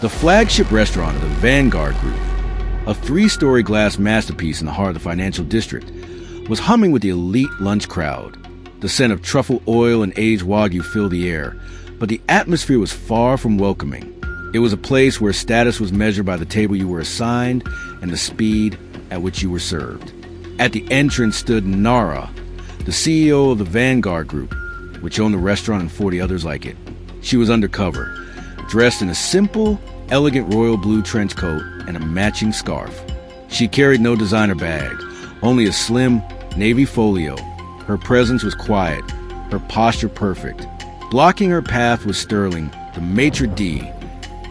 The flagship restaurant of the Vanguard Group, a 3-story glass masterpiece in the heart of the financial district, was humming with the elite lunch crowd. The scent of truffle oil and aged wagyu filled the air, but the atmosphere was far from welcoming. It was a place where status was measured by the table you were assigned and the speed at which you were served. At the entrance stood Nara, the CEO of the Vanguard Group, which owned the restaurant and 40 others like it. She was undercover, dressed in a simple, elegant royal blue trench coat and a matching scarf. She carried no designer bag, only a slim navy folio. Her presence was quiet, her posture perfect. Blocking her path was Sterling, the maitre d',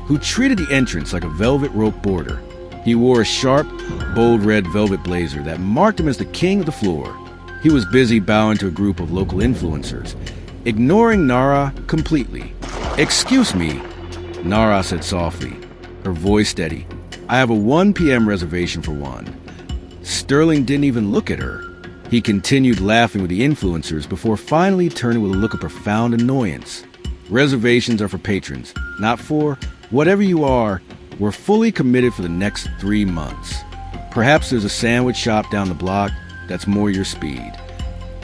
who treated the entrance like a velvet rope border. He wore a sharp, bold red velvet blazer that marked him as the king of the floor. He was busy bowing to a group of local influencers, ignoring Nara completely. "Excuse me," Nara said softly, her voice steady. "I have a 1 p.m. reservation for one." Sterling didn't even look at her. He continued laughing with the influencers before finally turning with a look of profound annoyance. "Reservations are for patrons, not for whatever you are. We're fully committed for the next 3 months. Perhaps there's a sandwich shop down the block that's more your speed."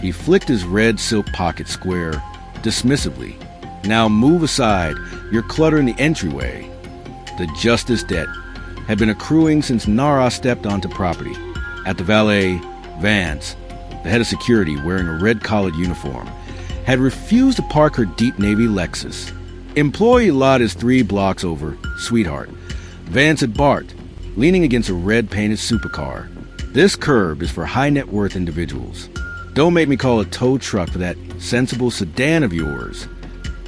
He flicked his red silk pocket square dismissively. "Now move aside. You're cluttering the entryway." The justice debt had been accruing since Nara stepped onto property. At the valet, Vance, the head of security wearing a red-collared uniform, had refused to park her deep navy Lexus. "Employee lot is 3 blocks over, sweetheart," Vance had barked, leaning against a red-painted supercar. "This curb is for high-net-worth individuals. Don't make me call a tow truck for that sensible sedan of yours."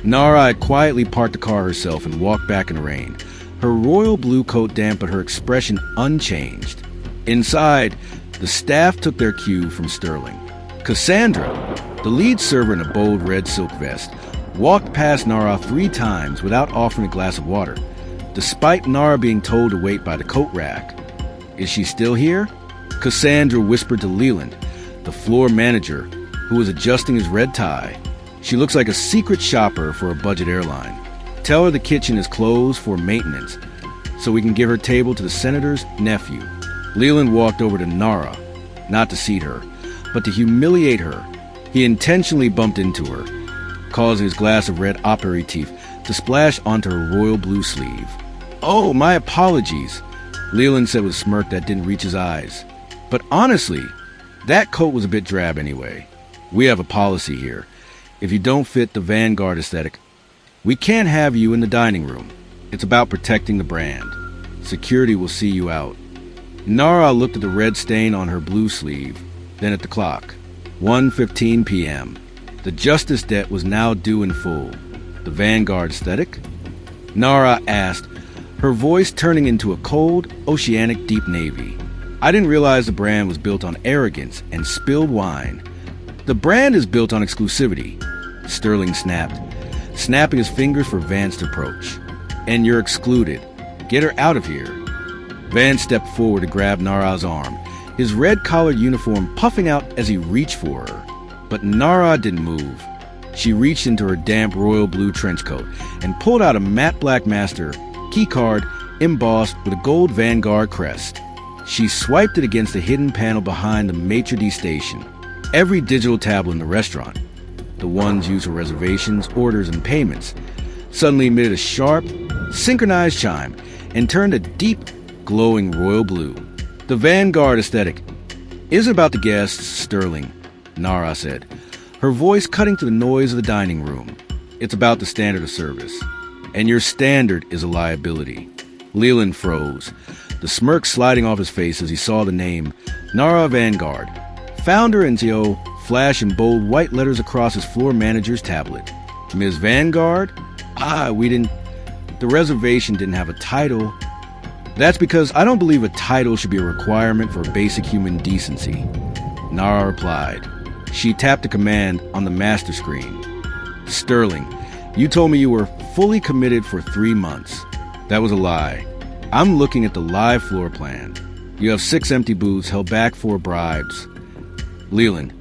Nara had quietly parked the car herself and walked back in the rain. Her royal blue coat dampened her expression unchanged. Inside, the staff took their cue from Sterling. Cassandra, the lead server in a bold red silk vest, walked past Nara 3 times without offering a glass of water, despite Nara being told to wait by the coat rack. "Is she still here?" Cassandra whispered to Leland, the floor manager, who was adjusting his red tie. "She looks like a secret shopper for a budget airline. Tell her the kitchen is closed for maintenance, so we can give her table to the senator's nephew." Leland walked over to Nara, not to seat her, but to humiliate her. He intentionally bumped into her, causing his glass of red aperitif to splash onto her royal blue sleeve. "Oh, my apologies," Leland said with a smirk that didn't reach his eyes. "But honestly, that coat was a bit drab anyway. We have a policy here. If you don't fit the Vanguard aesthetic, we can't have you in the dining room. It's about protecting the brand. Security will see you out." Nara looked at the red stain on her blue sleeve, then at the clock. 1:15 p.m. The justice debt was now due in full. "The Vanguard aesthetic?" Nara asked, her voice turning into a cold, oceanic deep navy. "I didn't realize the brand was built on arrogance and spilled wine." "The brand is built on exclusivity," Sterling snapped, snapping his fingers for Vance to approach. "And you're excluded. Get her out of here." Vance stepped forward to grab Nara's arm, his red-collared uniform puffing out as he reached for her. But Nara didn't move. She reached into her damp royal blue trench coat and pulled out a matte black master keycard embossed with a gold Vanguard crest. She swiped it against the hidden panel behind the maitre d' station. Every digital tablet in the restaurant, the ones used for reservations, orders, and payments, suddenly emitted a sharp, synchronized chime and turned a deep, glowing royal blue. "The Vanguard aesthetic isn't about the guests, Sterling," Nara said, her voice cutting through the noise of the dining room. "It's about the standard of service. And your standard is a liability." Leland froze, the smirk sliding off his face as he saw the name Nara Vanguard, founder and CEO, flash in bold white letters across his floor manager's tablet. "Ms. Vanguard? The reservation didn't have a title." "That's because I don't believe a title should be a requirement for basic human decency," Nara replied. She tapped a command on the master screen. "Sterling, you told me you were fully committed for 3 months. That was a lie. I'm looking at the live floor plan. You have 6 empty booths held back for bribes." "Leland,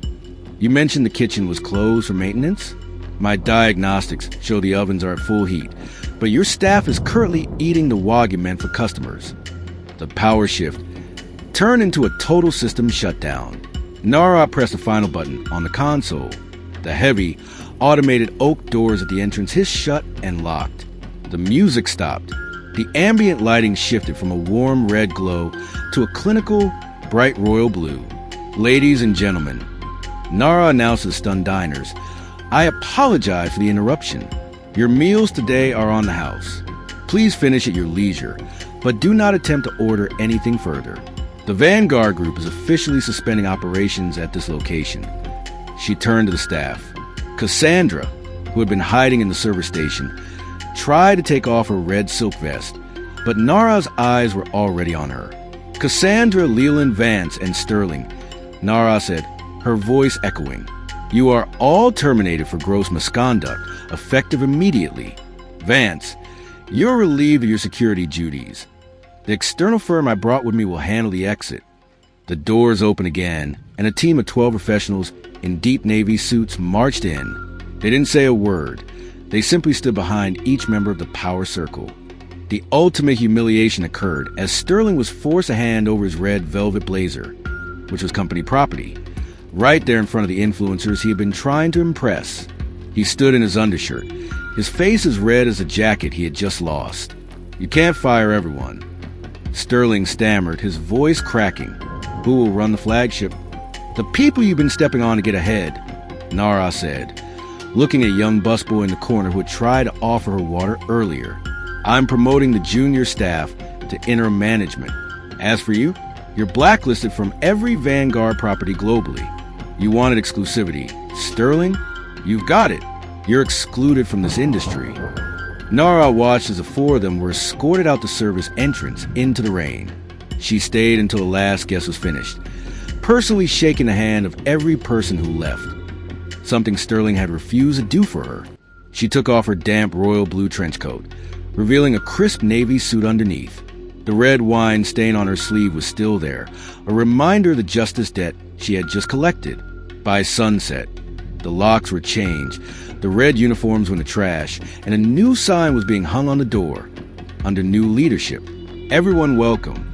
you mentioned the kitchen was closed for maintenance?" "My diagnostics show the ovens are at full heat, but your staff is currently eating the wagyu meant for customers. The power shift turned into a total system shutdown. Nara pressed the final button on the console. The heavy, automated oak doors at the entrance hissed shut and locked. The music stopped. The ambient lighting shifted from a warm red glow to a clinical, bright royal blue. Ladies and gentlemen, Nara announced to the stunned diners, I apologize for the interruption. Your meals today are on the house. Please finish at your leisure, but do not attempt to order anything further. The Vanguard Group is officially suspending operations at this location. She turned to the staff. Cassandra, who had been hiding in the service station, tried to take off her red silk vest, but Nara's eyes were already on her. Cassandra, Leland, Vance, and Sterling, Nara said, her voice echoing. You are all terminated for gross misconduct, effective immediately. Vance, you're relieved of your security duties. The external firm I brought with me will handle the exit. The doors opened again, and a team of 12 professionals in deep navy suits marched in. They didn't say a word. They simply stood behind each member of the power circle. The ultimate humiliation occurred as Sterling was forced to hand over his red velvet blazer, which was company property, right there in front of the influencers he had been trying to impress. He stood in his undershirt, his face as red as the jacket he had just lost. You can't fire everyone. Sterling stammered, his voice cracking. Who will run the flagship? The people you've been stepping on to get ahead, Nara said, looking at a young busboy in the corner who had tried to offer her water earlier. I'm promoting the junior staff to interim management. As for you, you're blacklisted from every Vanguard property globally. You wanted exclusivity. Sterling, you've got it. You're excluded from this industry. Nara watched as the four of them were escorted out the service entrance into the rain. She stayed until the last guest was finished, personally shaking the hand of every person who left, something Sterling had refused to do for her. She took off her damp royal blue trench coat, revealing a crisp navy suit underneath. The red wine stain on her sleeve was still there, a reminder of the justice debt she had just collected. By sunset, the locks were changed, the red uniforms were in the trash, and a new sign was being hung on the door. Under new leadership, everyone welcome.